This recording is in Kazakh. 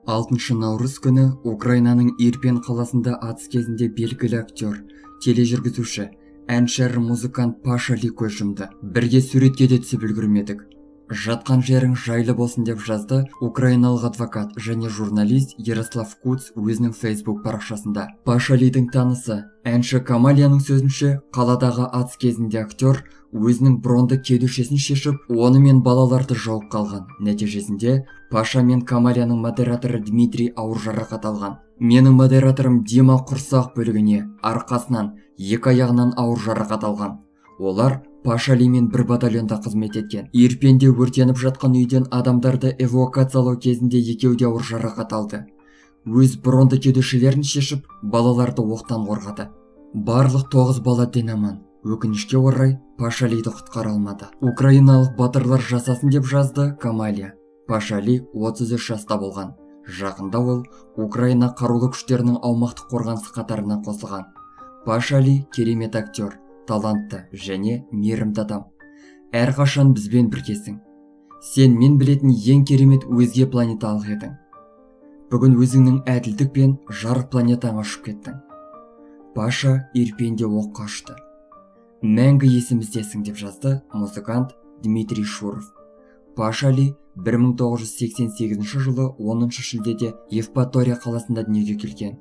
6 наурыз күні Украинаның Ирпен қаласында атыс кезінде белгілі актер, тележүргізуші, әнші музыкант Паша Ли көз жұмды. Бірге суретке де түсіп үлгермедік. Жатқан жерің жайлы болсын деп жазды украиналық адвокат және журналист Ярослав Куц өзінің Facebook парақшасында. Паша Лидің танысы, әнші Камалияның сөзінше, қаладағы атыс кезінде актер өзінің бронды кеудешесін шешіп, оны мен балаларды жауып қалған. Нәтижесінде Паша мен Камалияның модераторы Дмитрий ауыр жарақат алған. Менің модераторым Дима құрсақ бөлігіне, арқасынан, екі аяғынан ауыр жарақат алған. Олар Паша Лимен бір батальонда қызмет еткен. Ирпенде өртеніп жатқан үйден адамдарды эвакуациялау кезінде екеуі де ауыр жарақат алды. Өз бронды кеудешелерін шешіп, балаларды оқтан қорғады. Барлық 9 бала дін аман. Өкінішке орай, Паша Лиді құтқара алмады. Украиналық батырлар жасасын деп жазды Камалия. Паша Ли 33 жаста болған. Жақында ол Украина қарулы күштерінің аумақтық қорғанысы қатарына қосылған. Паша Ли керемет актер, талантты және мейірімді адам. Әрқашан бізбен біргесің. Сен мен білетін ең керемет өзге планеталық едің. Бүгін өзіңнің әділдік пен жарық планетаңа ұшып кеттің. Паша Ирпенде оққа ұшты. Мәңгі есіміздесің деп жазды музыкант Дмитрий Шуров. Паша Ли 1988 жылы 10 шілдеде Евпатория қаласында дүниеге келген.